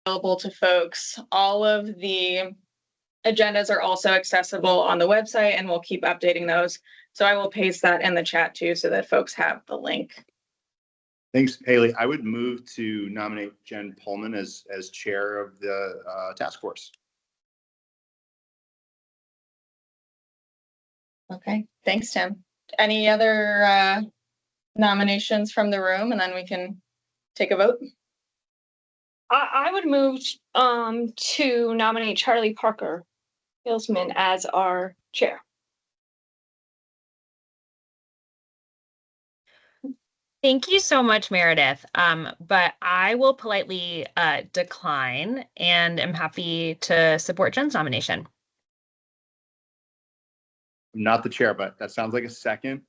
available to folks. All of the agendas are also accessible on the website, and we'll keep updating those. So I will paste that in the chat too, so that folks have the link. Thanks, Haley. I would move to nominate Jen Pullman as chair of the task force. Okay, thanks, Tim. Any other nominations from the room, and then we can take a vote? I would move to nominate Charlie Parker Hillsman as our chair. Thank you so much, Meredith. But I will politely decline and am happy to support Jen's nomination. I'm not the chair, but that sounds like a second.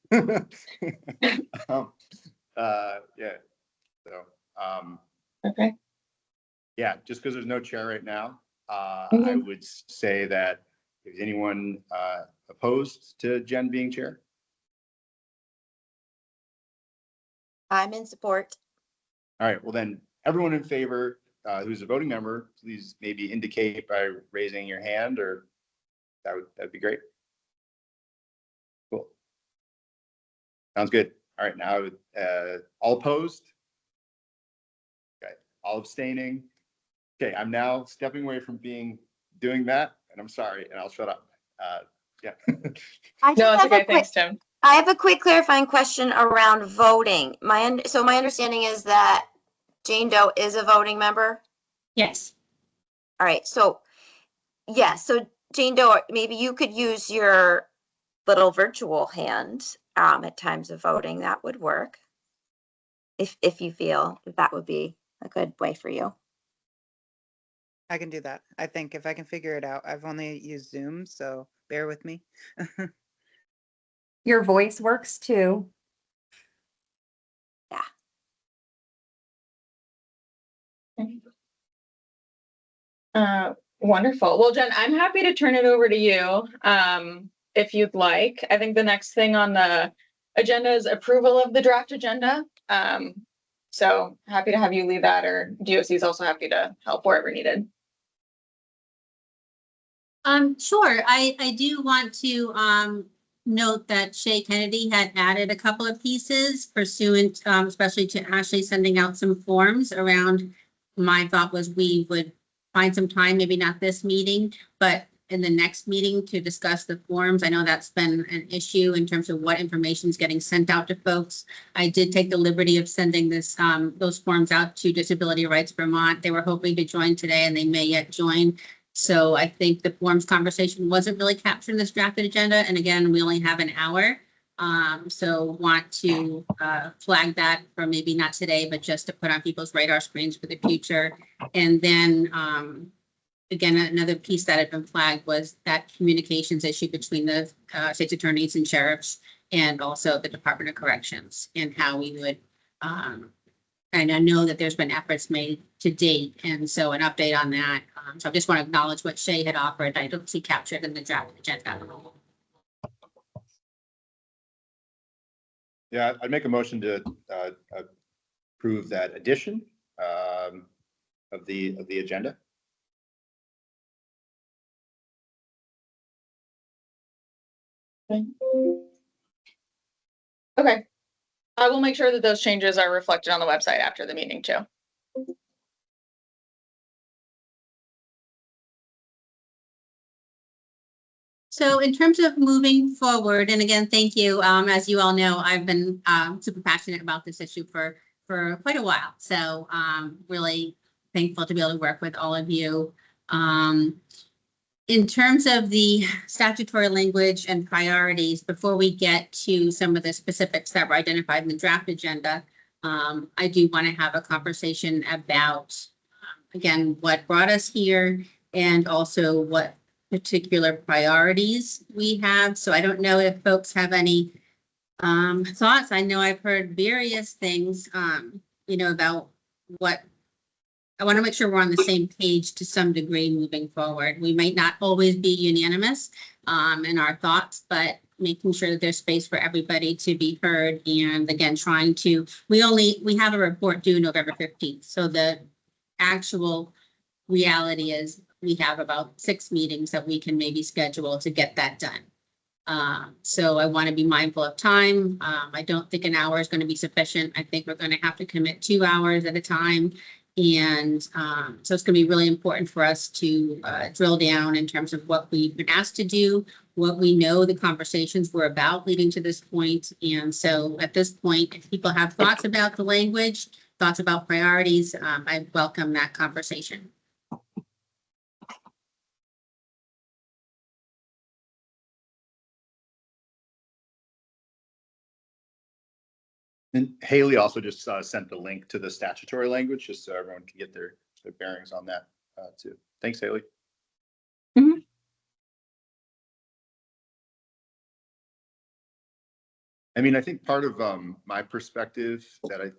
Yeah. So, Okay. yeah, just because there's no chair right now, I would say that is anyone opposed to Jen being chair? I'm in support. All right, well then, everyone in favor who's a voting member, please maybe indicate by raising your hand, or that'd be great. Cool. Sounds good. All right, now all opposed? Okay, all abstaining? Okay, I'm now stepping away from doing that, and I'm sorry, and I'll shut up. Yeah. No, it's okay. Thanks, Tim. I have a quick clarifying question around voting. So my understanding is that Jane Doe is a voting member? Yes. All right, so yes, so Jane Doe, maybe you could use your little virtual hand at times of voting. That would work. If you feel that would be a good way for you. I can do that. I think if I can figure it out. I've only used Zoom, so bear with me. Your voice works too. Yeah. Wonderful. Well, Jen, I'm happy to turn it over to you if you'd like. I think the next thing on the agenda is approval of the draft agenda. So happy to have you lead that, or DOC is also happy to help wherever needed. Sure. I do want to note that Shay Kennedy had added a couple of pieces pursuant, especially to Ashley sending out some forms around. My thought was we would find some time, maybe not this meeting, but in the next meeting to discuss the forms. I know that's been an issue in terms of what information is getting sent out to folks. I did take the liberty of sending those forms out to Disability Rights Vermont. They were hoping to join today and they may yet join. So I think the forms conversation wasn't really captured in this drafted agenda. And again, we only have an hour. So want to flag that for maybe not today, but just to put on people's radar screens for the future. And then again, another piece that had been flagged was that communications issue between the state's attorneys and sheriffs and also the Department of Corrections, and how we would, and I know that there's been efforts made to date, and so an update on that. So I just want to acknowledge what Shay had offered. I don't see captured in the draft agenda. Yeah, I'd make a motion to approve that addition of the agenda. Okay. I will make sure that those changes are reflected on the website after the meeting too. So in terms of moving forward, and again, thank you. As you all know, I've been super passionate about this issue for quite a while. So really thankful to be able to work with all of you. In terms of the statutory language and priorities, before we get to some of the specifics that were identified in the draft agenda, I do want to have a conversation about, again, what brought us here and also what particular priorities we have. So I don't know if folks have any thoughts. I know I've heard various things, about what I want to make sure we're on the same page to some degree moving forward. We might not always be unanimous in our thoughts, but making sure that there's space for everybody to be heard. And again, we have a report due November 15th. So the actual reality is we have about 6 meetings that we can maybe schedule to get that done. So I want to be mindful of time. I don't think an hour is going to be sufficient. I think we're going to have to commit 2 hours at a time. And so it's going to be really important for us to drill down in terms of what we've been asked to do, what we know the conversations were about leading to this point. And so at this point, if people have thoughts about the language, thoughts about priorities, I welcome that conversation. And Haley also just sent the link to the statutory language, just so everyone can get their bearings on that too. Thanks, Haley. I mean, I think part of my perspective that I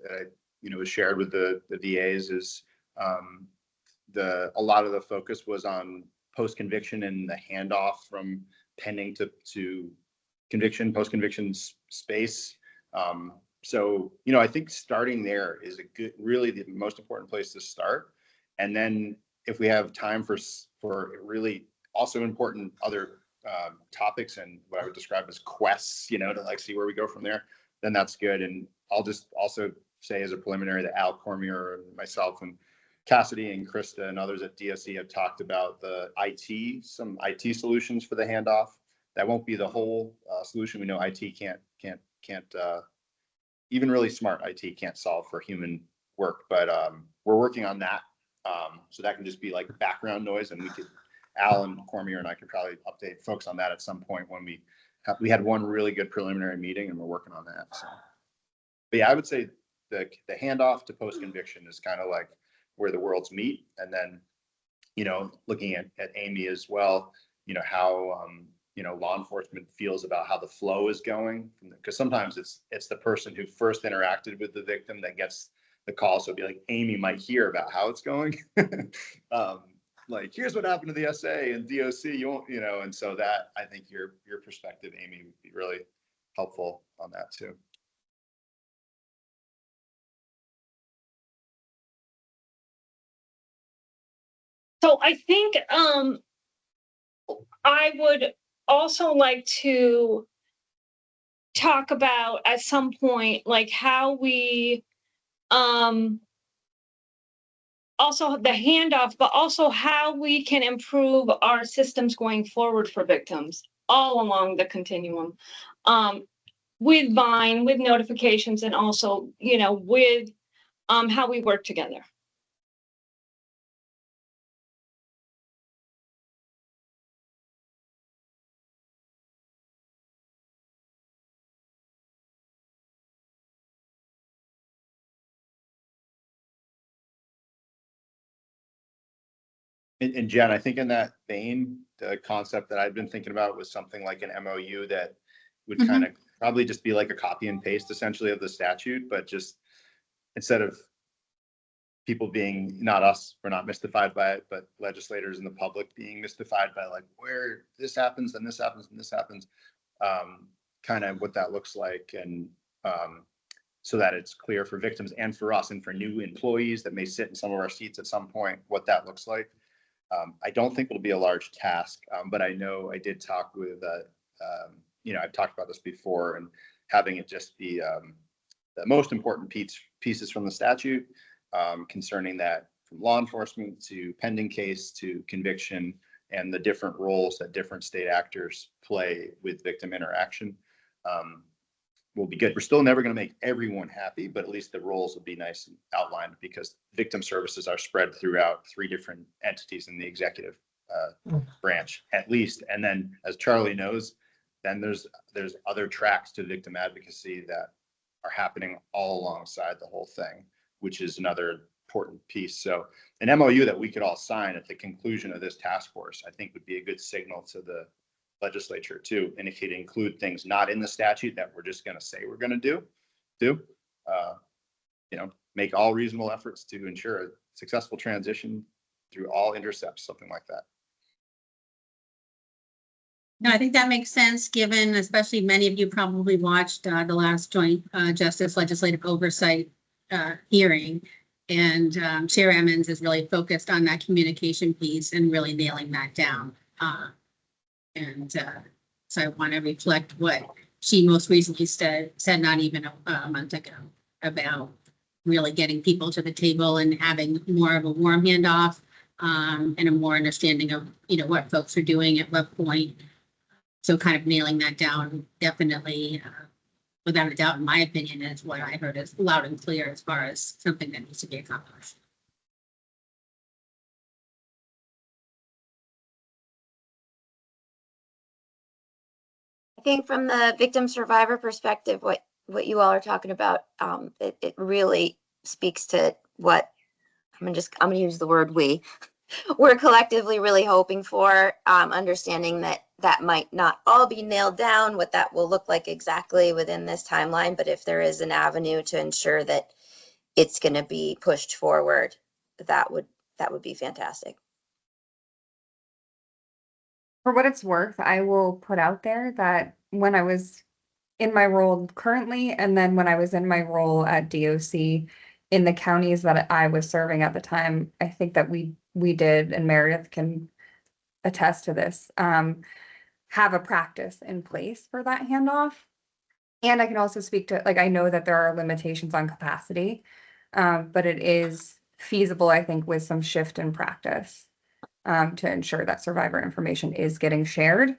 was shared with the VAs is a lot of the focus was on post-conviction and the handoff from pending to conviction, post-conviction space. So, I think starting there is really the most important place to start. And then if we have time for really also important other topics and what I would describe as quests, to like see where we go from there, then that's good. And I'll just also say as a preliminary that Al Cormier, myself, and Cassidy and Krista and others at DSE have talked about some IT solutions for the handoff. That won't be the whole solution. We know IT can't even really smart IT can't solve for human work, but we're working on that. So that can just be like background noise, and Al and Cormier and I could probably update folks on that at some point when we had one really good preliminary meeting and we're working on that. So, but yeah, I would say the handoff to post-conviction is kind of like where the worlds meet. And then, looking at Amy as well, how, law enforcement feels about how the flow is going, because sometimes it's the person who first interacted with the victim that gets the call. So it'd be like, Amy might hear about how it's going. Like, here's what happened to the SA and DOC, you won't, and so that, I think your perspective, Amy, would be really helpful on that too. So I think I would also like to talk about at some point, like how we also the handoff, but also how we can improve our systems going forward for victims all along the continuum. With Vine, with notifications, and also, with how we work together. And Jen, I think in that vein, the concept that I've been thinking about was something like an MOU that would kind of probably just be like a copy and paste essentially of the statute, but just instead of people being, not us, we're not mystified by it, but legislators and the public being mystified by like where this happens and this happens and this happens, kind of what that looks like. And so that it's clear for victims and for us and for new employees that may sit in some of our seats at some point, what that looks like. I don't think it'll be a large task, but I know I did talk with, I've talked about this before, and having it just be the most important pieces from the statute concerning that, from law enforcement to pending case to conviction, and the different roles that different state actors play with victim interaction will be good. We're still never going to make everyone happy, but at least the roles will be nice and outlined, because victim services are spread throughout 3 different entities in the executive branch at least. And then, as Charlie knows, then there's other tracks to victim advocacy that are happening all alongside the whole thing, which is another important piece. So an MOU that we could all sign at the conclusion of this task force, I think would be a good signal to the legislature too, and it could include things not in the statute that we're just going to say we're going to do, make all reasonable efforts to ensure a successful transition through all intercepts, something like that. No, I think that makes sense, given especially many of you probably watched the last Joint Justice Legislative Oversight hearing. And Chair Emmons is really focused on that communication piece and really nailing that down. So I want to reflect what she most recently said not even a month ago, about really getting people to the table and having more of a warm handoff, and a more understanding of, what folks are doing at what point. So kind of nailing that down, definitely, without a doubt, in my opinion, is what I heard is loud and clear as far as something that needs to be accomplished. I think from the victim survivor perspective, what you all are talking about, it really speaks to what I'm gonna use the word we're collectively really hoping for, understanding that might not all be nailed down, what that will look like exactly within this timeline, but if there is an avenue to ensure that it's going to be pushed forward, that would be fantastic. For what it's worth, I will put out there that when I was in my role currently, and then when I was in my role at DOC in the counties that I was serving at the time, I think that we did, and Meredith can attest to this, have a practice in place for that handoff. And I can also speak to, like, I know that there are limitations on capacity, but it is feasible, I think, with some shift in practice, to ensure that survivor information is getting shared,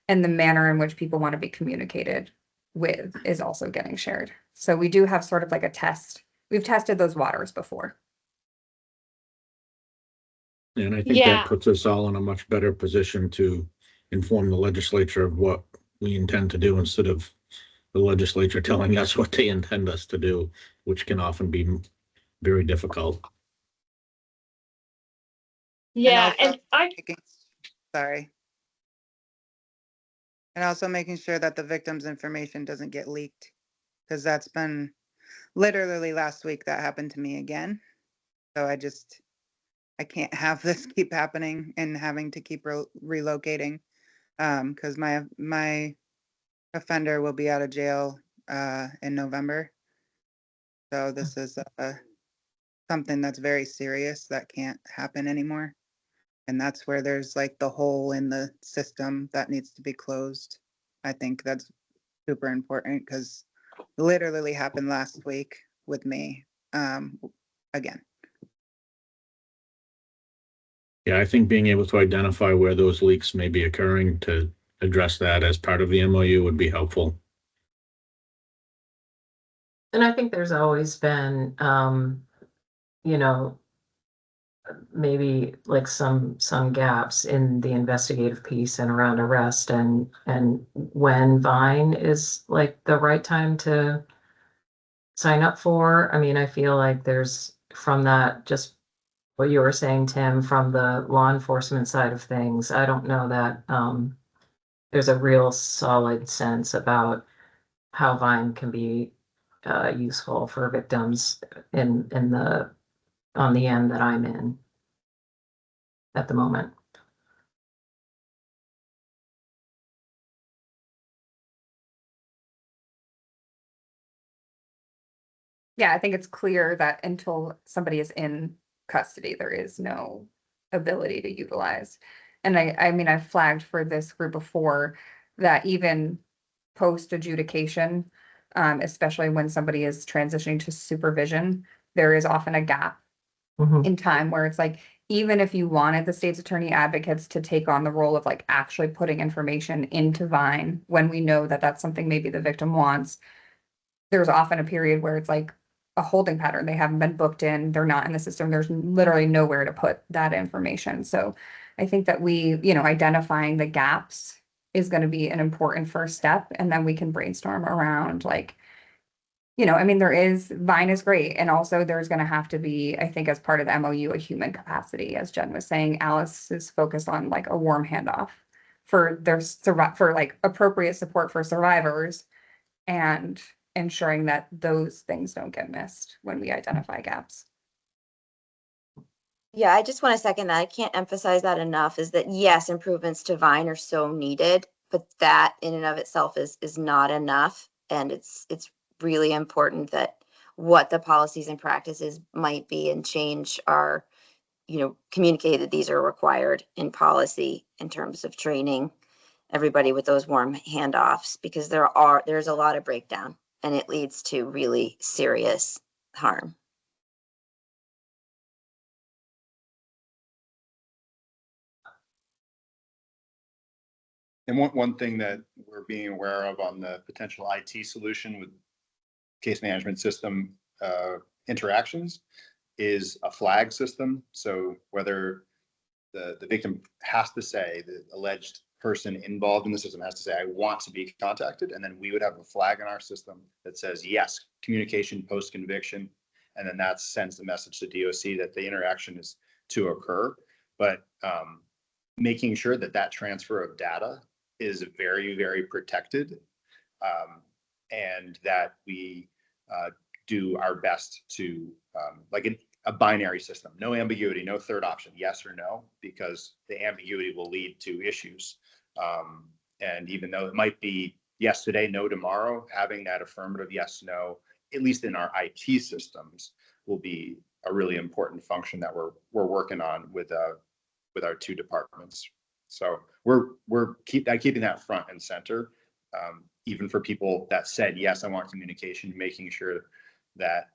and the manner in which people want to be communicated with is also getting shared. So we do have sort of like a test. We've tested those waters before. And I think Yeah. that puts us all in a much better position to inform the legislature of what we intend to do, instead of the legislature telling us what they intend us to do, which can often be very difficult. Yeah, also and Sorry. And also making sure that the victim's information doesn't get leaked, because that's been literally last week that happened to me again. So I can't have this keep happening and having to keep relocating, because my offender will be out of jail in November. So this is something that's very serious that can't happen anymore. And that's where there's like the hole in the system that needs to be closed. I think that's super important, because it literally happened last week with me again. Yeah, I think being able to identify where those leaks may be occurring to address that as part of the MOU would be helpful. And I think there's always been, maybe like some gaps in the investigative piece and around arrest, and when Vine is like the right time to sign up for. I mean, I feel like there's, from that, just what you were saying, Tim, from the law enforcement side of things, I don't know that there's a real solid sense about how Vine can be useful for victims in the on the end that I'm in at the moment. Yeah, I think it's clear that until somebody is in custody, there is no ability to utilize. And I mean, I've flagged for this group before that even post adjudication, especially when somebody is transitioning to supervision, there is often a gap in time where it's like, even if you wanted the state's attorney advocates to take on the role of like actually putting information into Vine, when we know that that's something maybe the victim wants, there's often a period where it's like a holding pattern. They haven't been booked in, they're not in the system. There's literally nowhere to put that information. So I think that identifying the gaps is going to be an important first step. And then we can brainstorm around like, I mean, Vine is great. And also there's going to have to be, I think, as part of the MOU, a human capacity. As Jen was saying, Alice is focused on like a warm handoff for like appropriate support for survivors, and ensuring that those things don't get missed when we identify gaps. Yeah, I just want to second that. I can't emphasize that enough, is that yes, improvements to Vine are so needed, but that in and of itself is not enough. And it's really important that what the policies and practices might be and change our, communicate that these are required in policy in terms of training everybody with those warm handoffs, because there's a lot of breakdown and it leads to really serious harm. And one thing that we're being aware of on the potential IT solution with case management system interactions is a flag system. So whether the victim has to say, the alleged person involved in the system has to say, I want to be contacted. And then we would have a flag in our system that says, yes, communication post-conviction. And then that sends the message to DOC that the interaction is to occur. But making sure that that transfer of data is very, very protected, and that we do our best to, like a binary system, no ambiguity, no third option, yes or no, because the ambiguity will lead to issues. And even though it might be yes today, no tomorrow, having that affirmative yes, no, at least in our IT systems, will be a really important function that we're working on with our two departments. So we're keeping that front and center, even for people that said, yes, I want communication, making sure that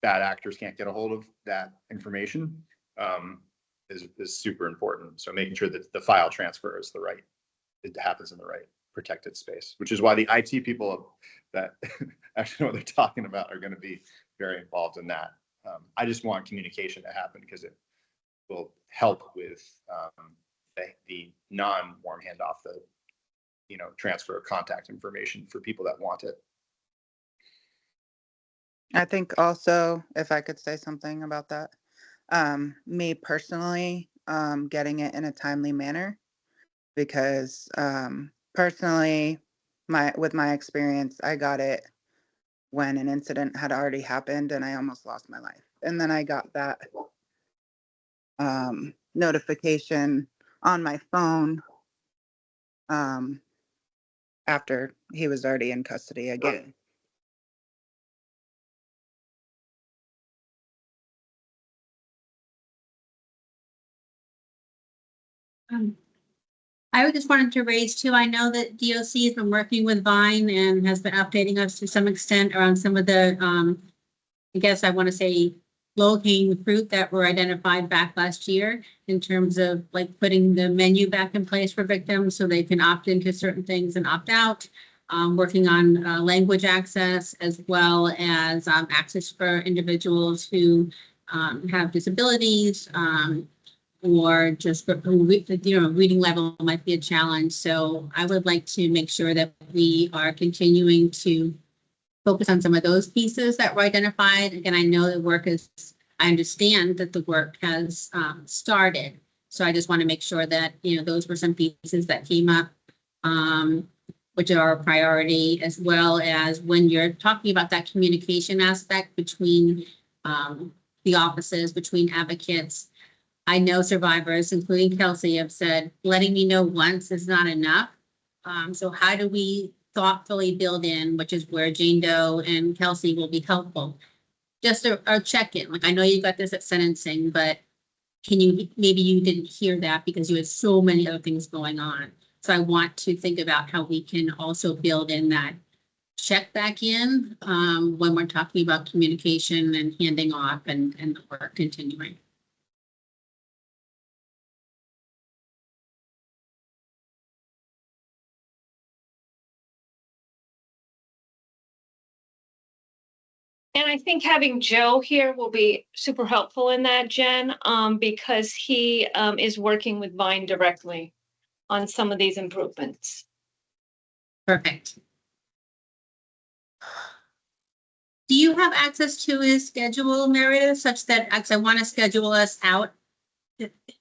bad actors can't get a hold of that information is super important. So making sure that the file transfer is it happens in the right protected space, which is why the IT people that actually know what they're talking about are going to be very involved in that. I just want communication to happen because it will help with the non-warm handoff, the transfer of contact information for people that want it. I think also, if I could say something about that, me personally, getting it in a timely manner, because personally, with my experience, I got it when an incident had already happened and I almost lost my life. And then I got that notification on my phone after he was already in custody again. I just wanted to raise too, I know that DOC has been working with Vine and has been updating us to some extent around some of the, I guess I want to say low-hanging fruit that were identified back last year in terms of like putting the menu back in place for victims so they can opt into certain things and opt out. Working on language access, as well as access for individuals who have disabilities, or just reading level might be a challenge. So I would like to make sure that we are continuing to focus on some of those pieces that were identified. Again, I know the work I understand that the work has started. So I just want to make sure that, those were some pieces that came up, which are a priority, as well as when you're talking about that communication aspect between the offices, between advocates. I know survivors, including Kelsey, have said, letting me know once is not enough. So how do we thoughtfully build in, which is where Jane Doe and Kelsey will be helpful. Just a check-in. Like, I know you got this at sentencing, but maybe you didn't hear that because you had so many other things going on. So I want to think about how we can also build in that check back in when we're talking about communication and handing off and the work continuing. And I think having Joe here will be super helpful in that, Jen, because he is working with Vine directly on some of these improvements. Perfect. Do you have access to his schedule, Meredith, such that, because I want to schedule us out,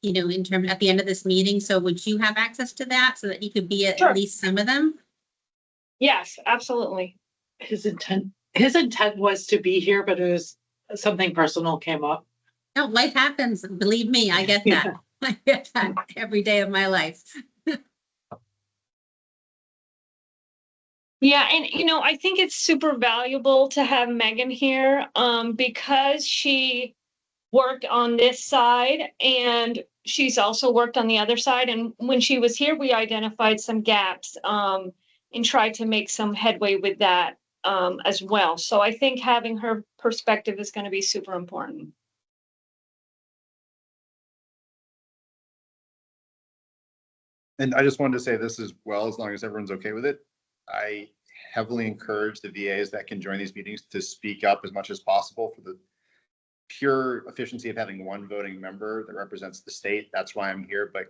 in terms at the end of this meeting? So would you have access to that so that you could be at Sure. least some of them? Yes, absolutely. His intent was to be here, but it was something personal came up. No, life happens. Believe me, I get that. I get that every day of my life. Yeah, and I think it's super valuable to have Megan here, because she worked on this side and she's also worked on the other side. And when she was here, we identified some gaps, and tried to make some headway with that, as well. So I think having her perspective is going to be super important. And I just wanted to say this as well, as long as everyone's okay with it. I heavily encourage the VAs that can join these meetings to speak up as much as possible for the pure efficiency of having one voting member that represents the state. That's why I'm here. But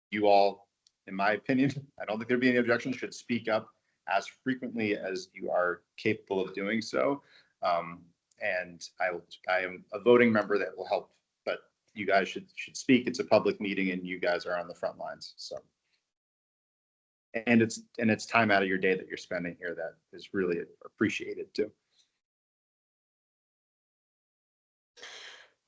you all, in my opinion, I don't think there'd be any objections, should speak up as frequently as you are capable of doing so. And I am a voting member that will help, but you guys should speak. It's a public meeting and you guys are on the front lines. So. And it's time out of your day that you're spending here that is really appreciated too.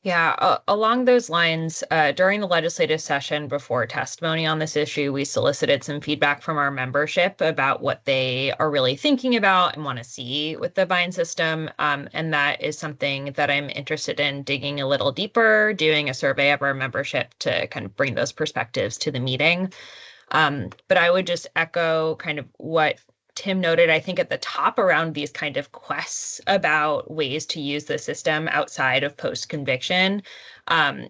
Yeah, along those lines, during the legislative session before testimony on this issue, we solicited some feedback from our membership about what they are really thinking about and want to see with the VINE system. And that is something that I'm interested in digging a little deeper, doing a survey of our membership to kind of bring those perspectives to the meeting. But I would just echo kind of what Tim noted, I think at the top around these kind of quests about ways to use the system outside of post-conviction.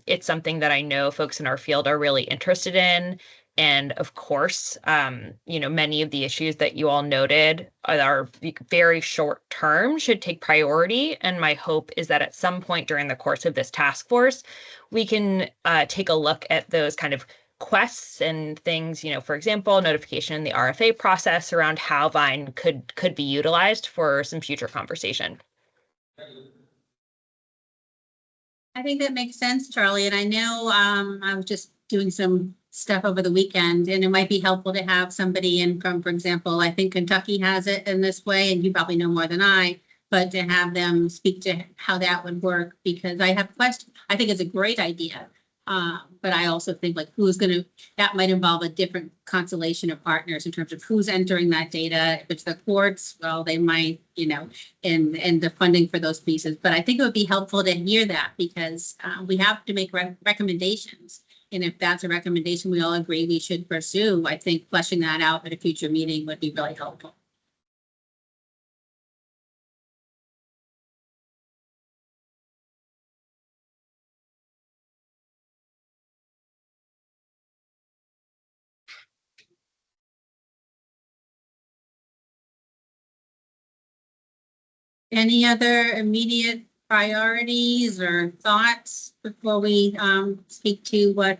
It's something that I know folks in our field are really interested in. And of course, many of the issues that you all noted are very short term, should take priority. And my hope is that at some point during the course of this task force, we can take a look at those kind of quests and things, for example, notification in the RFA process around how VINE could be utilized for some future conversation. I think that makes sense, Charlie. And I know I was just doing some stuff over the weekend, and it might be helpful to have somebody in from, for example, I think Kentucky has it in this way, and you probably know more than I, but to have them speak to how that would work, because I have questions. I think it's a great idea. But I also think like that might involve a different constellation of partners in terms of who's entering that data. If it's the courts, well, they might, and the funding for those pieces. But I think it would be helpful to hear that, because we have to make recommendations. And if that's a recommendation we all agree we should pursue, I think fleshing that out at a future meeting would be really helpful. Any other immediate priorities or thoughts before we speak to what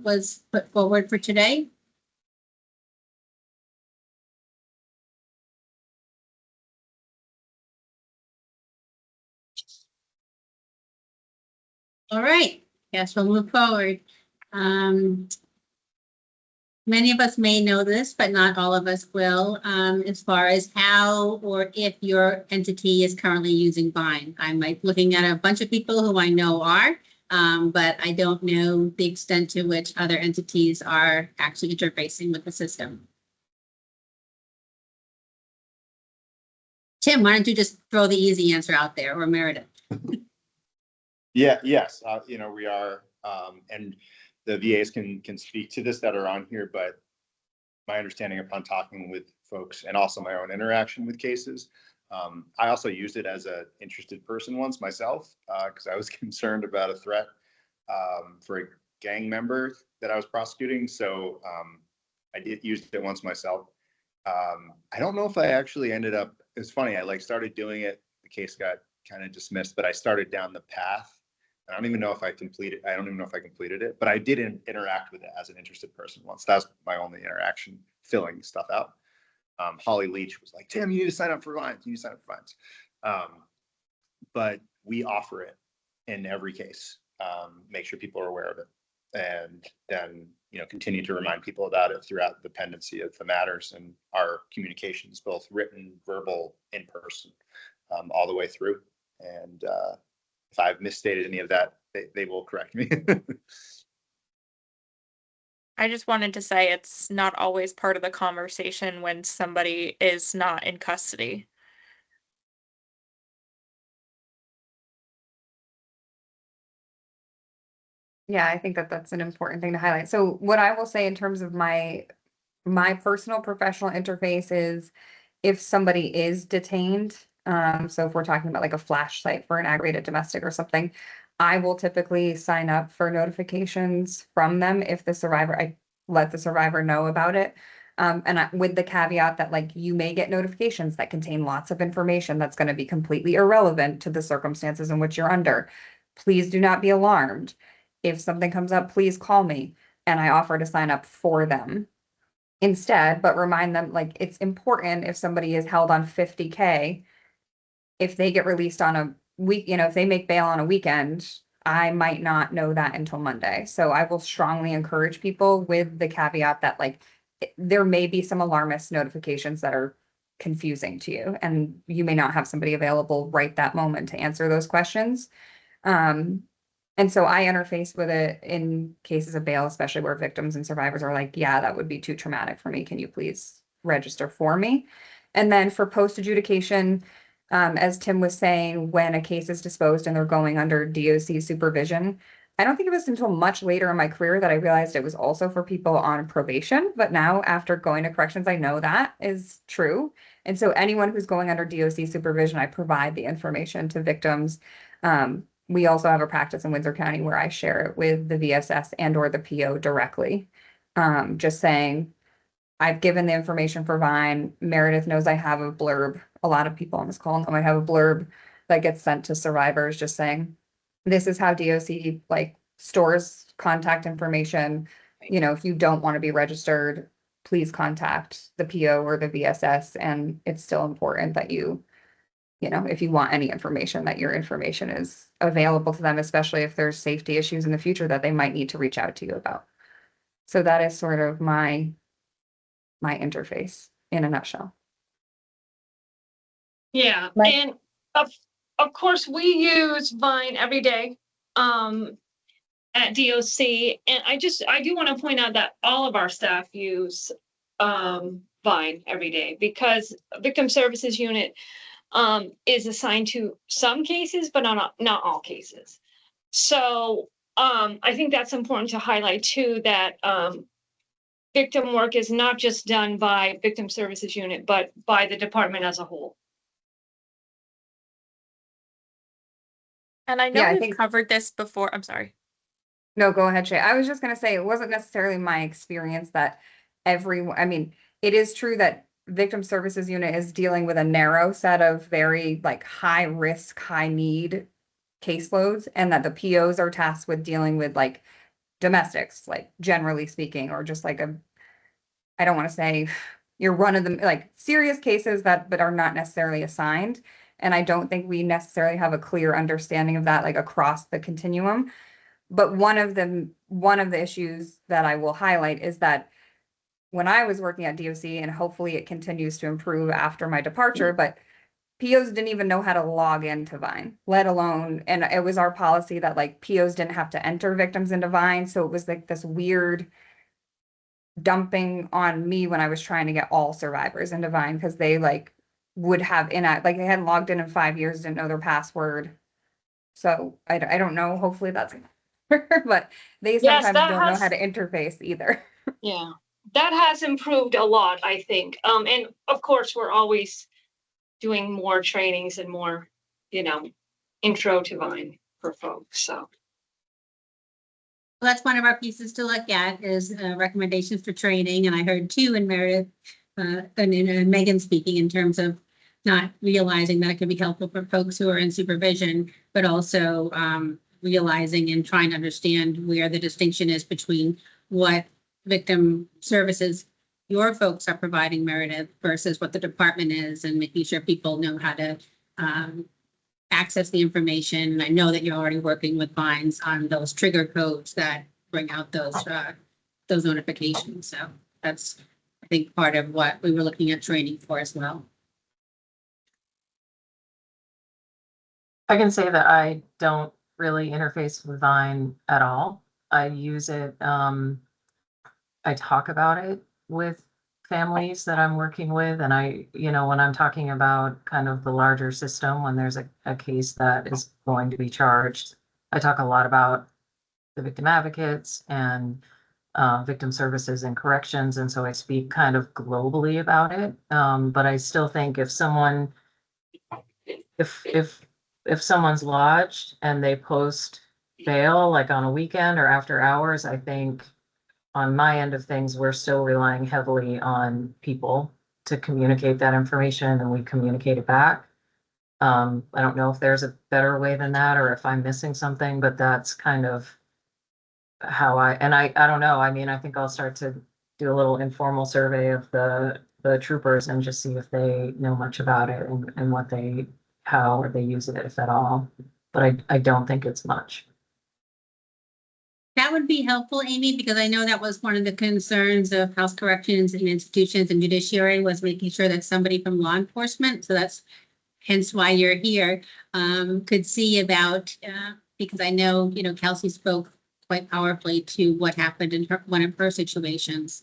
was put forward for today? All right, guess we'll move forward. Many of us may know this, but not all of us will, as far as how or if your entity is currently using VINE. I'm like looking at a bunch of people who I know are, but I don't know the extent to which other entities are actually interfacing with the system. Tim, why don't you just throw the easy answer out there, or Meredith? Yes, we are, and the VAs can speak to this that are on here, but my understanding upon talking with folks and also my own interaction with cases, I also used it as an interested person once myself, because I was concerned about a threat for a gang member that I was prosecuting. So I did use it once myself. I don't know if I actually ended up, it's funny, I started doing it, the case got kind of dismissed, but I started down the path. I don't even know if I completed it, but I did interact with it as an interested person once. That's my only interaction, filling stuff out. Holly Leach was like, Tim, you need to sign up for VINEs. But we offer it in every case, make sure people are aware of it, and then, continue to remind people about it throughout the pendency of the matters and our communications, both written, verbal, in person, all the way through. And if I've misstated any of that, they will correct me. I just wanted to say it's not always part of the conversation when somebody is not in custody. Yeah, I think that that's an important thing to highlight. So what I will say in terms of my personal professional interface is if somebody is detained, so if we're talking about like a flash site for an aggravated domestic or something, I will typically sign up for notifications from them if the survivor, I let the survivor know about it. With the caveat that like you may get notifications that contain lots of information that's going to be completely irrelevant to the circumstances in which you're under. Please do not be alarmed. If something comes up, please call me. And I offer to sign up for them instead, but remind them like it's important if somebody is held on 50K, if they get released on a week, if they make bail on a weekend, I might not know that until Monday. So I will strongly encourage people with the caveat that like there may be some alarmist notifications that are confusing to you and you may not have somebody available right that moment to answer those questions. And so I interface with it in cases of bail, especially where victims and survivors are like, yeah, that would be too traumatic for me. Can you please register for me? And then for post adjudication, as Tim was saying, when a case is disposed and they're going under DOC supervision, I don't think it was until much later in my career that I realized it was also for people on probation. But now after going to corrections, I know that is true. And so anyone who's going under DOC supervision, I provide the information to victims. We also have a practice in Windsor County where I share it with the VSS and or the PO directly. Just saying, I've given the information for Vine. Meredith knows I have a blurb. A lot of people on this call know I have a blurb that gets sent to survivors just saying, this is how DOC like stores contact information. If you don't want to be registered, please contact the PO or the VSS. And it's still important that if you want any information, that your information is available to them, especially if there's safety issues in the future that they might need to reach out to you about. So that is sort of my interface in a nutshell. Yeah, Right. and of course, we use Vine every day at DOC. And I do want to point out that all of our staff use Vine every day because Victim Services Unit is assigned to some cases, but not all cases. So I think that's important to highlight too, that victim work is not just done by Victim Services Unit, but by the department as a whole. And I know Yeah, I we've think- covered this before. I'm sorry. No, go ahead, Shay. I was just gonna say, it wasn't necessarily my experience that it is true that Victim Services Unit is dealing with a narrow set of very like high risk, high need caseloads, and that the POs are tasked with dealing with like domestics, like generally speaking, or just like I don't want to say you're one of them, like serious cases but are not necessarily assigned. And I don't think we necessarily have a clear understanding of that, like across the continuum. But one of the issues that I will highlight is that when I was working at DOC, and hopefully it continues to improve after my departure, but POs didn't even know how to log into Vine, let alone, and it was our policy that like POs didn't have to enter victims into Vine. So it was like this weird dumping on me when I was trying to get all survivors into Vine because they like would have they hadn't logged in 5 years, didn't know their password. So I don't know. Hopefully that's but they Yes, sometimes that don't know has- how to interface either. Yeah, that has improved a lot, I think. And of course, we're always doing more trainings and more, intro to Vine for folks. So Well, that's one of our pieces to look at is recommendations for training. And I heard too in Meredith and Megan speaking in terms of not realizing that it could be helpful for folks who are in supervision, but also realizing and trying to understand where the distinction is between what victim services your folks are providing, Meredith, versus what the department is, and making sure people know how to access the information. I know that you're already working with Vines on those trigger codes that bring out those notifications. So that's, I think, part of what we were looking at training for as well. I can say that I don't really interface with Vine at all. I use it I talk about it with families that I'm working with, and when I'm talking about kind of the larger system, when there's a case that is going to be charged, I talk a lot about the victim advocates and victim services and corrections, and so I speak kind of globally about it. But I still think if someone's lodged and they post bail, like on a weekend or after hours, I think on my end of things, we're still relying heavily on people to communicate that information, and we communicate it back. I don't know if there's a better way than that or if I'm missing something, but that's kind of how I don't know. I mean, I think I'll start to do a little informal survey of the troopers and just see if they know much about it and how they use it, if at all. But I don't think it's much. That would be helpful, Amy, because I know that was one of the concerns of House Corrections and Institutions and Judiciary, was making sure that somebody from law enforcement, so that's hence why you're here, could see about, because I know, Kelsey spoke quite powerfully to what happened in one of her situations.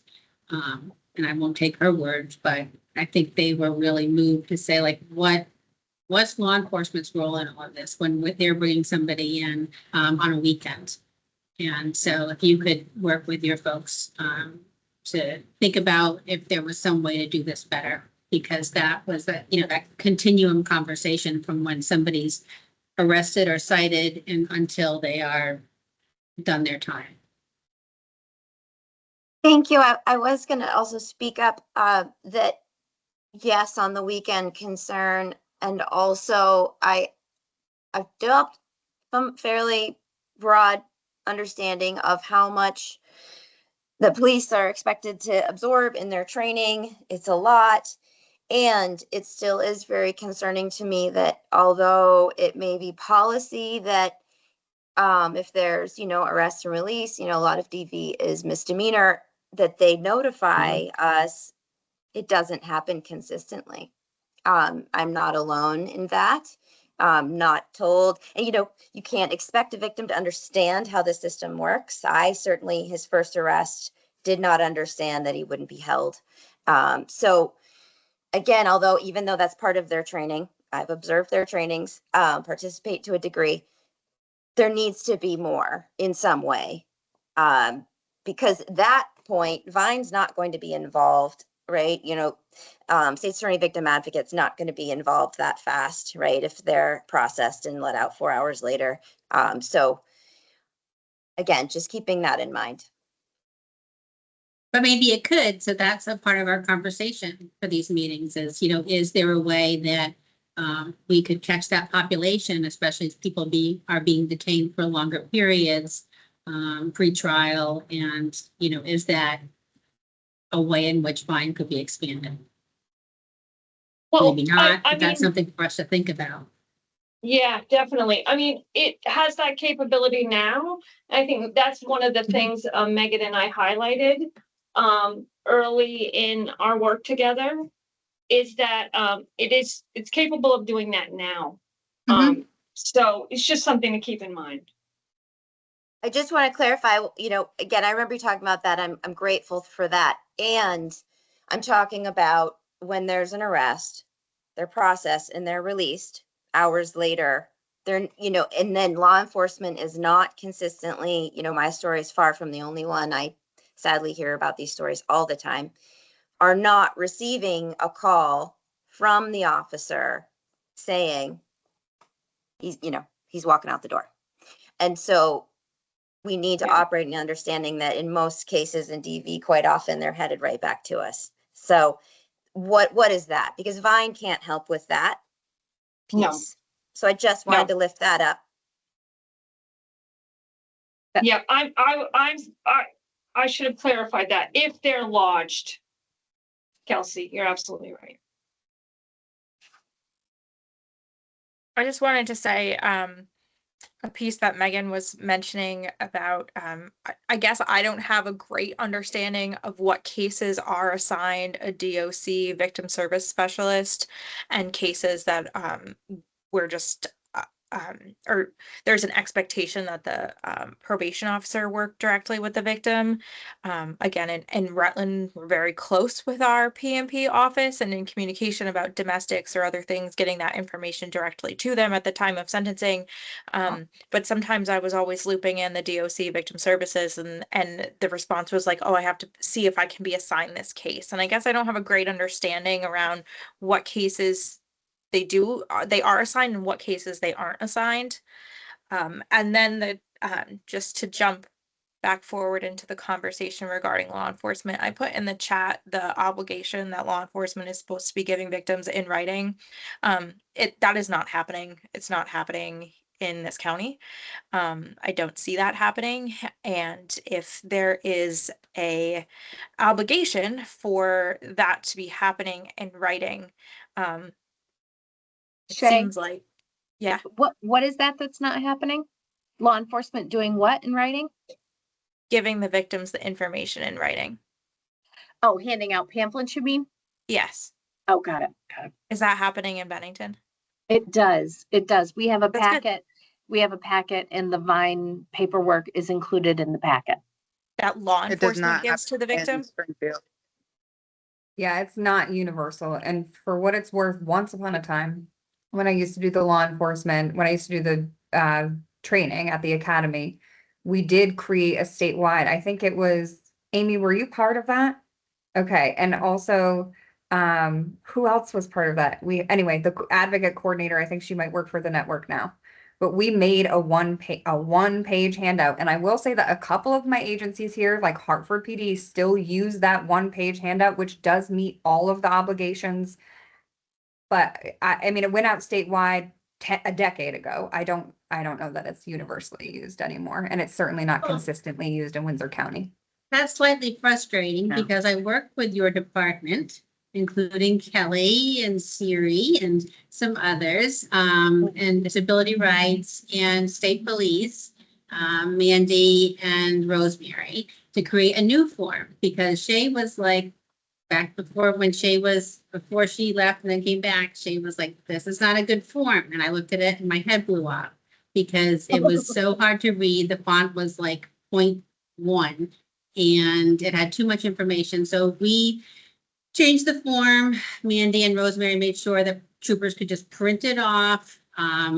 And I won't take her words, but I think they were really moved to say, like, what's law enforcement's role in all of this when they're bringing somebody in on a weekend? And so if you could work with your folks to think about if there was some way to do this better, because that was that continuum conversation from when somebody's arrested or cited and until they are done their time. Thank you. I was going to also speak up that yes, on the weekend concern, and also I've developed some fairly broad understanding of how much the police are expected to absorb in their training. It's a lot. And it still is very concerning to me that although it may be policy that if there's, arrest and release, a lot of DV is misdemeanor, that they notify us, it doesn't happen consistently. I'm not alone in that. Not told, and you can't expect a victim to understand how the system works. I certainly, his first arrest, did not understand that he wouldn't be held. So again, even though that's part of their training, I've observed their trainings, participate to a degree, there needs to be more in some way. Because that point, Vine's not going to be involved, right? State Attorney Victim Advocate's not going to be involved that fast, right? If they're processed and let out 4 hours later. So again, just keeping that in mind. But maybe it could, so that's a part of our conversation for these meetings is, is there a way that we could catch that population, especially as people are being detained for longer periods, pre-trial, and, is that a way in which Vine could be expanded? Well, Maybe not, I but that's mean, something for us to think about. yeah, definitely. I mean, it has that capability now. I think that's one of the things Megan and I highlighted early in our work together, is that it's capable of doing that now. So it's just something to keep in mind. I just want to clarify, again, I remember you talking about that. I'm grateful for that. And I'm talking about when there's an arrest, they're processed and they're released hours later. They're, and then law enforcement is not consistently, my story is far from the only one. I sadly hear about these stories all the time, are not receiving a call from the officer saying he's walking out the door. And so we need to operate in understanding that in most cases in DV, quite often they're headed right back to us. So what is that? Because Vine can't help with that piece. No. So I just wanted to lift that up. Yeah, I should have clarified that. If they're lodged, Kelsey, you're absolutely right. I just wanted to say, a piece that Megan was mentioning about, I guess I don't have a great understanding of what cases are assigned a DOC victim service specialist and cases that we're just or there's an expectation that the probation officer work directly with the victim. Again, in Rutland, we're very close with our PMP office and in communication about domestics or other things, getting that information directly to them at the time of sentencing. But sometimes I was always looping in the DOC Victim Services, and the response was like, oh, I have to see if I can be assigned this case. And I guess I don't have a great understanding around what cases they are assigned and what cases they aren't assigned. And then just to jump back forward into the conversation regarding law enforcement, I put in the chat the obligation that law enforcement is supposed to be giving victims in writing. That is not happening. It's not happening in this county. I don't see that happening. And if there is a obligation for that to be happening in writing, it Shay, seems like, yeah, what is that that's not happening? Law enforcement doing what in writing? giving the victims the information in writing. Oh, handing out pamphlets, you mean? Yes. Oh, got it. Is that happening in Bennington? It does. It does. We have a That's good. packet. We have a packet and the Vine paperwork is included in the packet. That law It does enforcement not gives to the happen in victim? Springfield. Yeah, it's not universal. And for what it's worth, once upon a time, when I used to do the law enforcement, when I used to do the training at the academy, we did create a statewide, I think it was, Amy, were you part of that? Okay, and also, who else was part of that? Anyway, the advocate coordinator, I think she might work for the network now. But we made a one page handout. And I will say that a couple of my agencies here, like Hartford PD, still use that 1-page handout, which does meet all of the obligations. But I mean, it went out statewide a decade ago. I don't know that it's universally used anymore. And it's certainly not consistently used in Windsor County. That's slightly frustrating Yeah. because I work with your department, including Kelly and Siri and some others, and disability rights and state police, Mandy and Rosemary, to create a new form because Shay was like, back before she left and then came back, Shay was like, this is not a good form. And I looked at it and my head blew off because it was so hard to read. The font was like 0.1 and it had too much information. So we changed the form. Mandy and Rosemary made sure that troopers could just print it off.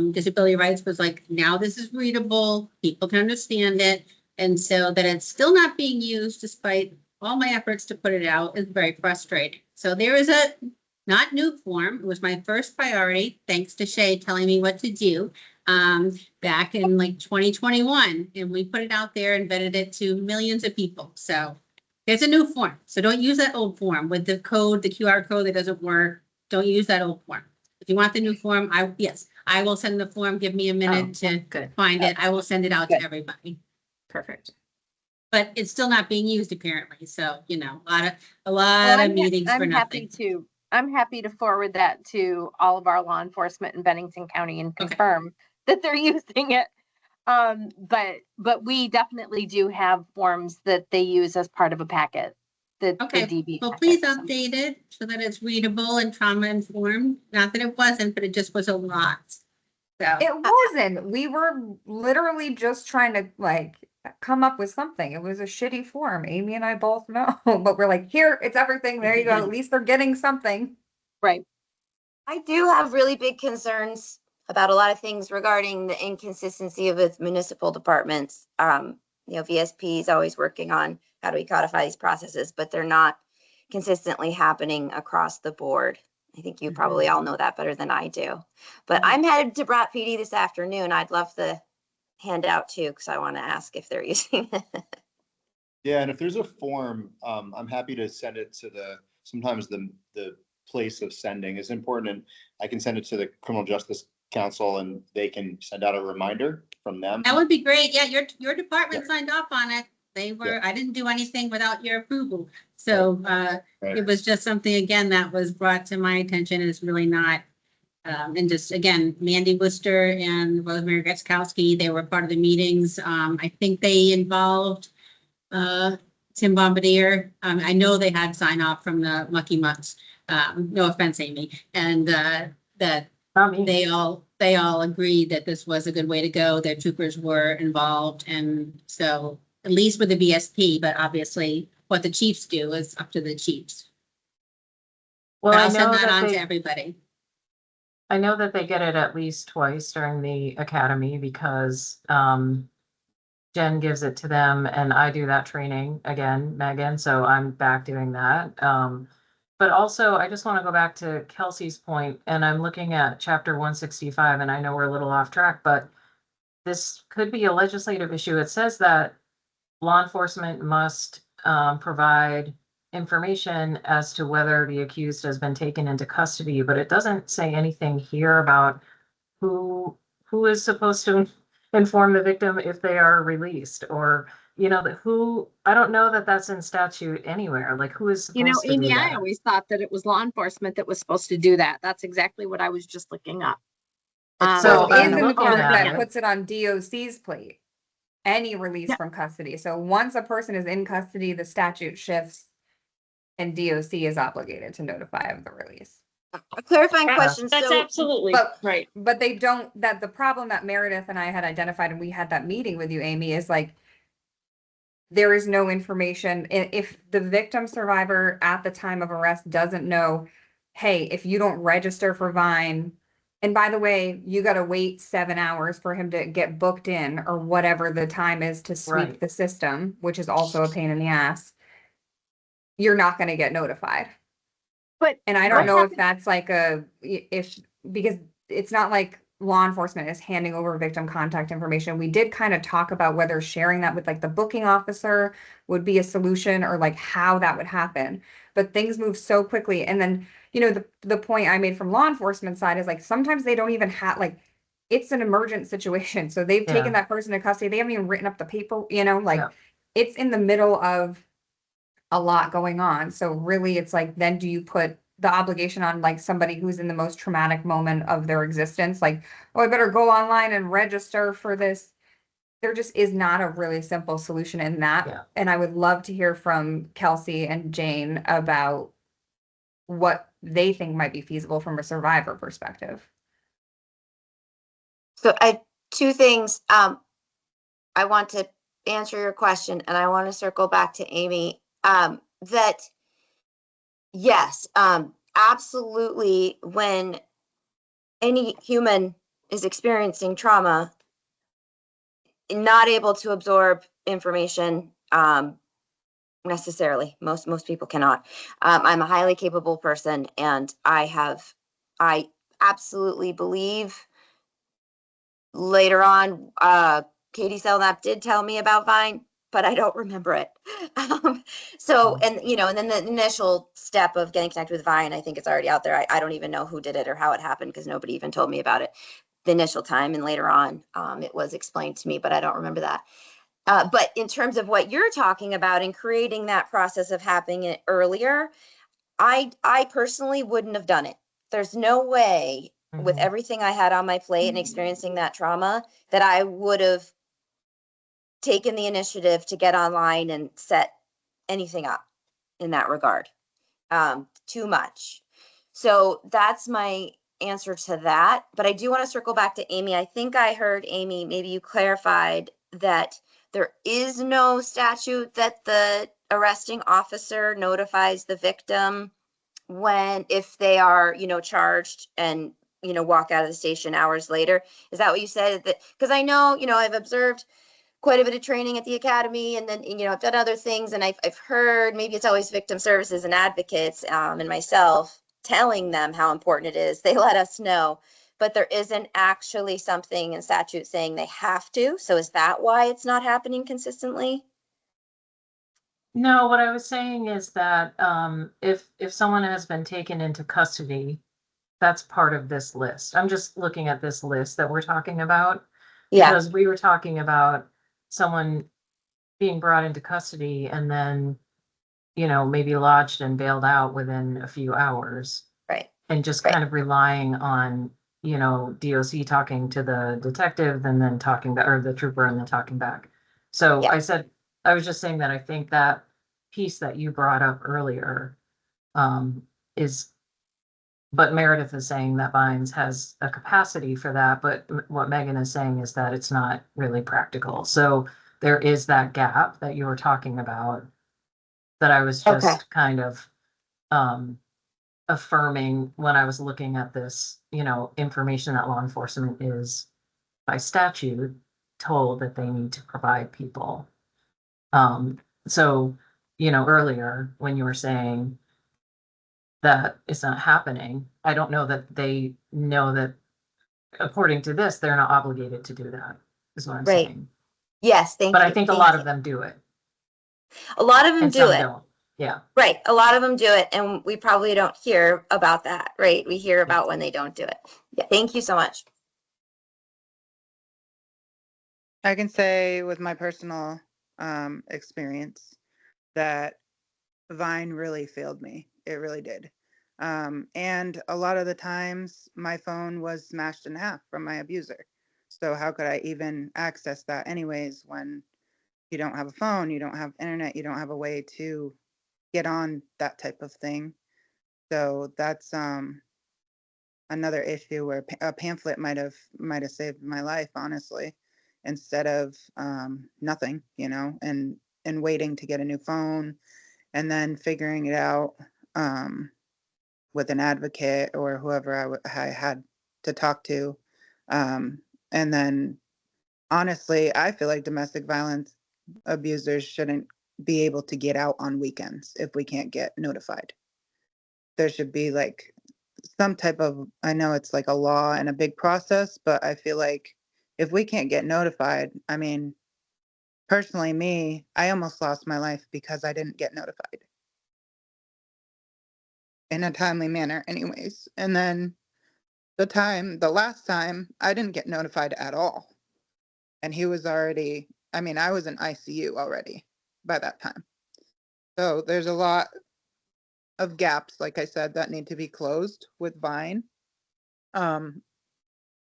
Disability rights was like, now this is readable, people can understand it. And so that it's still not being used despite all my efforts to put it out is very frustrating. So there is a not new form. It was my first priority, thanks to Shay telling me what to do back in like 2021. And we put it out there and vetted it to millions of people. So there's a new form. So don't use that old form with the code, the QR code that doesn't work. Don't use that old form. If you want the new form, I will send the form. Give me a minute to find it. I will send it out to everybody. Perfect. But it's still not being used apparently. So, you know, a lot of meetings for nothing. I'm happy to forward that to all of our law enforcement in Bennington County and confirm that they're using it. But we definitely do have forms that they use as part of a packet. The DB Well, packet. please update it so that it's readable and trauma informed. Not that it wasn't, but it just was a lot. So It wasn't. We were literally just trying to like come up with something. It was a shitty form. Amy and I both know, but we're like, here, it's everything. There you go. At least they're getting something. Right. I do have really big concerns about a lot of things regarding the inconsistency of its municipal departments. VSP is always working on how do we codify these processes, but they're not consistently happening across the board. I think you probably all know that better than I do. But I'm headed to Brat PD this afternoon. I'd love the handout too, because I want to ask if they're using it. Yeah, and if there's a form, I'm happy to send it to sometimes the place of sending is important, and I can send it to the Criminal Justice Council and they can send out a reminder from them. that would be great. Yeah, your department signed off on it. I didn't do anything without your approval. So it was just something, again, that was brought to my attention. It's really not. And just, again, Mandy Worcester and Rosemary Gretzkowski, they were part of the meetings. I think they involved Tim Bombardier. I know they had sign off from the Mucky Mutts. No offense, Amy. And that they all agreed that this was a good way to go, that troopers were involved. And so at least with the BSP, but obviously what the chiefs do is up to the chiefs. Well, But I I'll know send that that on to they, everybody. I know that they get it at least twice during the academy because Jen gives it to them and I do that training again, Megan, so I'm back doing that. But also, I just want to go back to Kelsey's point, and I'm looking at chapter 165, and I know we're a little off track, but this could be a legislative issue. It says that law enforcement must provide information as to whether the accused has been taken into custody, but it doesn't say anything here about who is supposed to inform the victim if they are released, or who. I don't know that that's in statute anywhere. Like, who is You know, supposed to do Amy, I that? always thought that it was law enforcement that was supposed to do that. That's exactly what I was just looking up. So So I'm is in the looking part at that it. puts it on DOC's plate. Any release Yeah. from custody. So once a person is in custody, the statute shifts and DOC is obligated to notify of the release. A clarifying Yeah, question. That's So absolutely But right. but they don't, that the problem that Meredith and I had identified, and we had that meeting with you, Amy, is like there is no information. If the victim survivor at the time of arrest doesn't know, hey, if you don't register for Vine, and by the way, you gotta wait 7 hours for him to get booked in or whatever the time is to sweep Right. the system, which is also a pain in the ass. You're not gonna get notified. But And I Right. don't know if that's like because it's not like law enforcement is handing over victim contact information. We did kind of talk about whether sharing that with like the booking officer would be a solution or like how that would happen. But things move so quickly. And then, the point I made from law enforcement side is like, sometimes they don't even have like, it's an emergent situation. So they've Yeah. taken that person to custody. They haven't even written up the paper, like Yeah. it's in the middle of a lot going on. So really it's like, then do you put the obligation on like somebody who's in the most traumatic moment of their existence? Like, oh, I better go online and register for this. There just is not a really simple solution in that. Yeah. And I would love to hear from Kelsey and Jane about what they think might be feasible from a survivor perspective. So I two things. I want to answer your question, and I want to circle back to Amy. That yes, absolutely. When any human is experiencing trauma, not able to absorb information necessarily. Most people cannot. I'm a highly capable person, and I absolutely believe. Later on, Katie Selnap did tell me about Vine, but I don't remember it. So, and then the initial step of getting connected with Vine, I think it's already out there. I don't even know who did it or how it happened because nobody even told me about it the initial time. And later on, it was explained to me, but I don't remember that. But in terms of what you're talking about and creating that process of happening it earlier, I personally wouldn't have done it. There's no way with Mhm. everything I had on my plate and experiencing that trauma that I would have taken the initiative to get online and set anything up in that regard. Too much. So that's my answer to that. But I do want to circle back to Amy. I think I heard, Amy, maybe you clarified that there is no statute that the arresting officer notifies the victim if they are, charged and, walk out of the station hours later. Is that what you said? Because I know, I've observed quite a bit of training at the academy, and then, I've done other things, and I've heard, maybe it's always victim services and advocates, and myself telling them how important it is. They let us know, but there isn't actually something in statute saying they have to. So is that why it's not happening consistently? No, what I was saying is that if someone has been taken into custody, that's part of this list. I'm just looking at this list that we're talking about Yeah, because we were talking about someone being brought into custody and then, maybe lodged and bailed out within a few hours right. and just Right. kind of relying on, DOC talking to the detective and then talking or the trooper and then talking back. So Yeah. I was just saying that I think that piece that you brought up earlier is but Meredith is saying that Vines has a capacity for that, but what Megan is saying is that it's not really practical. So there is that gap that you were talking about that I was Okay. just kind of affirming when I was looking at this, information that law enforcement is by statute told that they need to provide people. So, earlier when you were saying that it's not happening, I don't know that they know that according to this, they're not obligated to do that, is what I'm Right. saying. Yes, thank you. But I think a thank lot you. of them do it A lot of them and do some it. don't. Yeah. Right. A lot of them do it, and we probably don't hear about that, right? We hear about when they don't do it. Yeah. Thank you so much. I can say with my personal experience that Vine really failed me. It really did. And a lot of the times my phone was smashed in half from my abuser. So how could I even access that anyways when you don't have a phone, you don't have internet, you don't have a way to get on that type of thing. So that's another issue where a pamphlet might have saved my life, honestly, instead of nothing, and waiting to get a new phone and then figuring it out with an advocate or whoever I had to talk to. And then honestly, I feel like domestic violence abusers shouldn't be able to get out on weekends if we can't get notified. There should be like some type of, I know it's like a law and a big process, but I feel like if we can't get notified, I mean, personally, me, I almost lost my life because I didn't get notified in a timely manner anyways. And then the last time I didn't get notified at all. And he was already, I mean, I was in ICU already by that time. So there's a lot of gaps, like I said, that need to be closed with Vine. A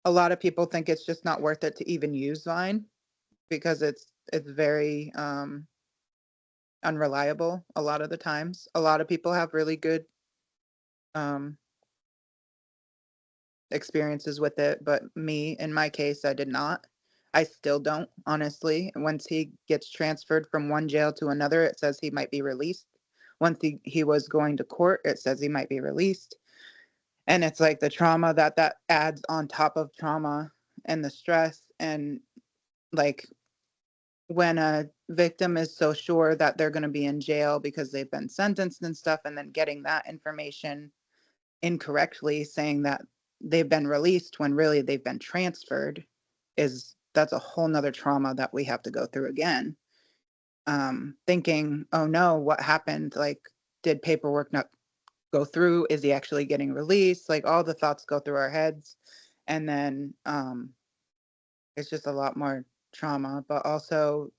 lot of people think it's just not worth it to even use Vine because it's very unreliable a lot of the times. A lot of people have really good experiences with it, but me, in my case, I did not. I still don't, honestly. Once he gets transferred from one jail to another, it says he might be released. Once he was going to court, it says he might be released. And it's like the trauma that adds on top of trauma and the stress. And like when a victim is so sure that they're going to be in jail because they've been sentenced and stuff, and then getting that information incorrectly saying that they've been released when really they've been transferred, that's a whole nother trauma that we have to go through again. Thinking, oh no, what happened? Like, did paperwork not go through? Is he actually getting released? Like, all the thoughts go through our heads. And then it's just a lot more trauma. But also,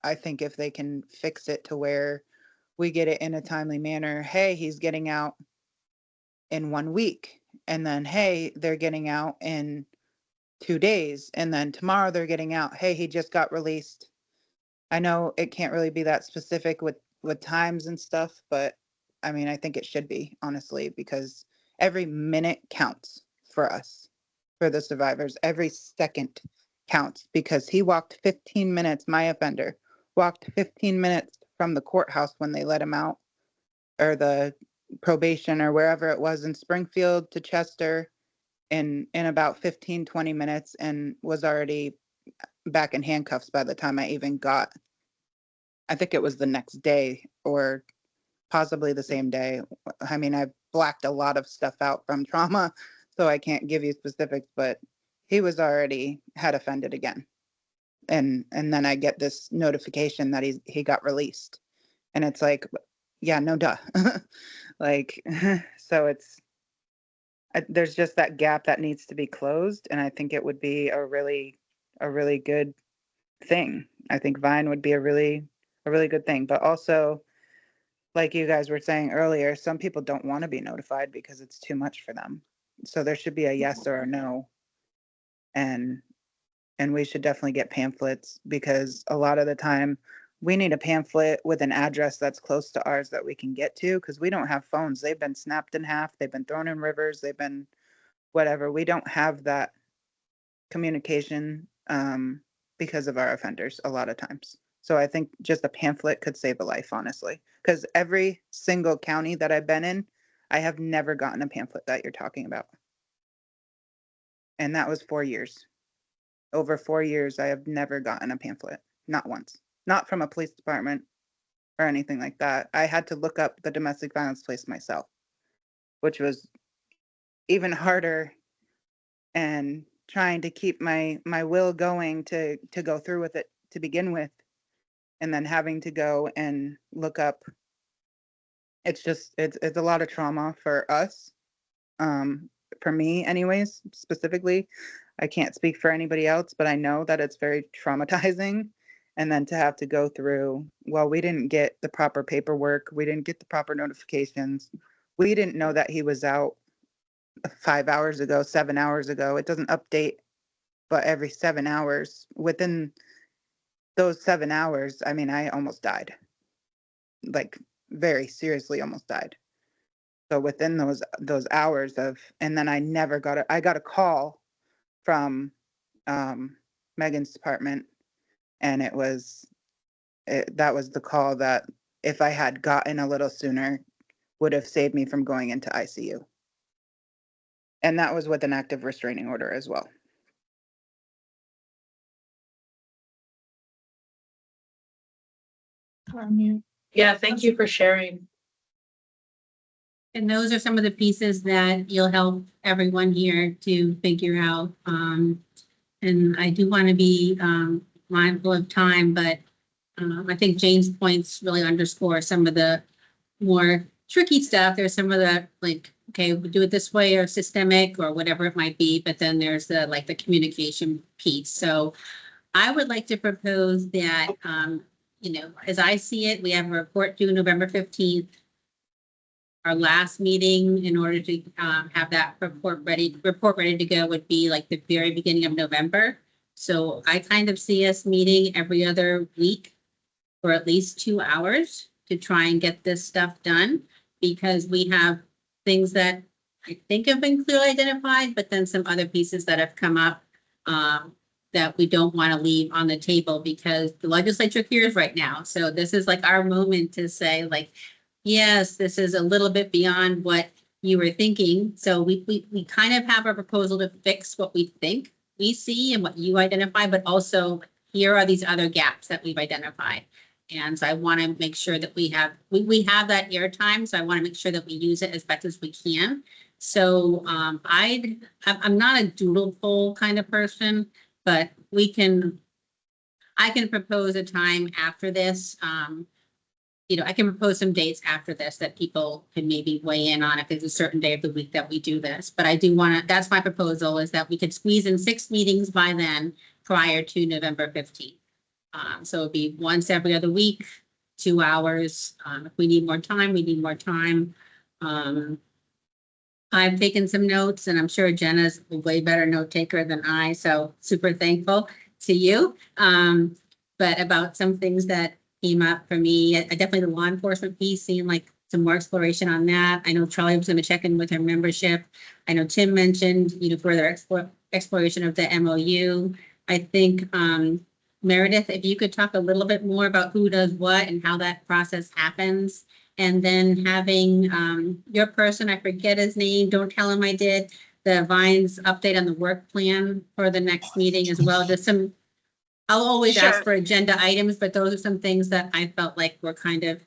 I think if they can fix it to where we get it in a timely manner, hey, he's getting out in 1 week. And then, hey, they're getting out in 2 days. And then tomorrow they're getting out. Hey, he just got released. I know it can't really be that specific with times and stuff, but I mean, I think it should be, honestly, because every minute counts for us, for the survivors. Every second counts because he walked 15 minutes, my offender walked 15 minutes from the courthouse when they let him out, or the probation or wherever it was in Springfield to Chester in about 15-20 minutes, and was already back in handcuffs by the time I even got, I think it was the next day or possibly the same day. I mean, I've blacked a lot of stuff out from trauma, so I can't give you specifics, but he was already had offended again. And then I get this notification that he got released. And it's like, yeah, no duh. Like, so there's just that gap that needs to be closed, and I think it would be a really good thing. I think Vine would be a really good thing. But also, like you guys were saying earlier, some people don't want to be notified because it's too much for them. So there should be a yes or a no. And we should definitely get pamphlets, because a lot of the time we need a pamphlet with an address that's close to ours that we can get to, because we don't have phones. They've been snapped in half, they've been thrown in rivers, they've been whatever. We don't have that communication because of our offenders a lot of times. So I think just a pamphlet could save a life, honestly, because every single county that I've been in, I have never gotten a pamphlet that you're talking about. And that was 4 years. Over 4 years, I have never gotten a pamphlet, not once, not from a police department or anything like that. I had to look up the domestic violence place myself, which was even harder, and trying to keep my will going to go through with it to begin with, and then having to go and look up. It's just, it's a lot of trauma for us. For me anyways, specifically. I can't speak for anybody else, but I know that it's very traumatizing. And then to have to go through, well, we didn't get the proper paperwork, we didn't get the proper notifications, we didn't know that he was out 5 hours ago, 7 hours ago. It doesn't update, but every 7 hours. Within those 7 hours, I mean, I almost died. Like, very seriously almost died. So within those hours of, and then I never got I got a call from Megan's department, and that was the call that, if I had gotten a little sooner, would have saved me from going into ICU. And that was with an active restraining order as well. Yeah, thank you for sharing. And those are some of the pieces that you'll help everyone here to figure out. And I do want to be mindful of time, but I think Jane's points really underscore some of the more tricky stuff. There's some of the, like, okay, we do it this way, or systemic, or whatever it might be, but then there's the, like, the communication piece. So I would like to propose that, as I see it, we have a report due November 15th. Our last meeting, in order to have that report ready to go, would be like the very beginning of November. So I kind of see us meeting every other week for at least 2 hours to try and get this stuff done, because we have things that I think have been clearly identified, but then some other pieces that have come up that we don't want to leave on the table, because the legislature hears right now. So this is like our moment to say, like, yes, this is a little bit beyond what you were thinking. So we kind of have a proposal to fix what we think we see and what you identify, but also here are these other gaps that we've identified. And so I want to make sure that we have that airtime. So I want to make sure that we use it as best as we can. So I'm not a doodle poll kind of person, but I can propose a time after this. I can propose some dates after this that people can maybe weigh in on if there's a certain day of the week that we do this. But I do want to, that's my proposal, is that we could squeeze in 6 meetings by then prior to November 15th. So it'd be once every other week, 2 hours. If we need more time, we need more time. I've taken some notes, and I'm sure Jenna's a way better note taker than I, so super thankful to you. But about some things that came up for me, definitely the law enforcement piece, seeing like some more exploration on that. I know Charlie was going to check in with her membership. I know Tim mentioned, further exploration of the MOU. I think Meredith, if you could talk a little bit more about who does what and how that process happens. And then having your person, I forget his name, don't tell him I did, the Vines update on the work plan for the next meeting as well. Just some, I'll always ask for agenda items, but those are some things that I felt like were kind of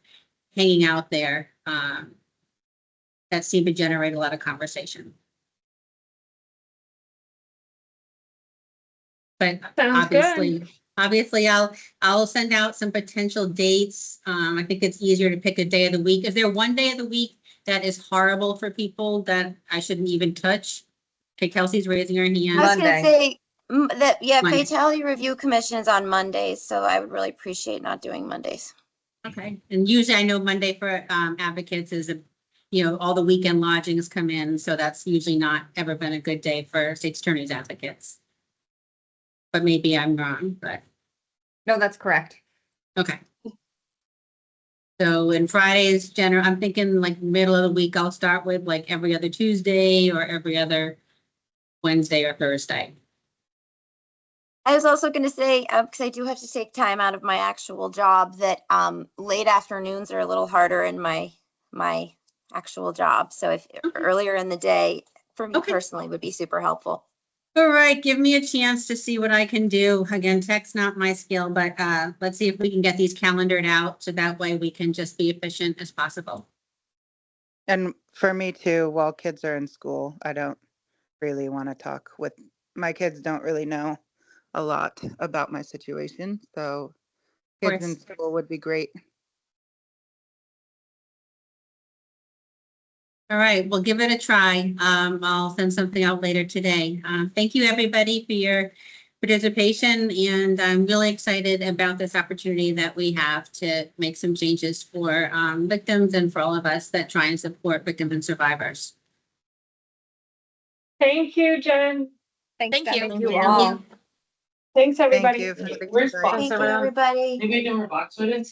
hanging out there that seemed to generate a lot of conversation. But obviously I'll send out some potential dates. I think it's easier to pick a day of the week. Is there one day of the week that is horrible for people that I shouldn't even touch? Okay, Kelsey's raising her hand. I was gonna say Monday. Fatality Review Commission is on Mondays, so I would really appreciate not doing Mondays. Okay, and usually I know Monday for advocates is all the weekend lodgings come in, so that's usually not ever been a good day for state's attorney's advocates. But maybe I'm wrong, but No, that's correct. okay. So in Fridays, I'm thinking like middle of the week, I'll start with like every other Tuesday or every other Wednesday or Thursday. I was also going to say, because I do have to take time out of my actual job, that late afternoons are a little harder in my actual job. So if earlier in the day for me Okay. personally would be super helpful. All right, give me a chance to see what I can do. Again, tech's not my skill, but let's see if we can get these calendared out so that way we can just be efficient as possible. And for me too, while kids are in school, I don't really want to talk with, my kids don't really know a lot about my situation. So kids in school would be great. All right, we'll give it a try. I'll send something out later today. Thank you, everybody, for your participation, and I'm really excited about this opportunity that we have to make some changes for victims and for all of us that try and support victims and survivors. Thank you, Jen. Thank you. Thank you all. Thanks, Thank everybody. you. For the Where's invite. Bob? Thank you, everybody. Maybe I can box with it.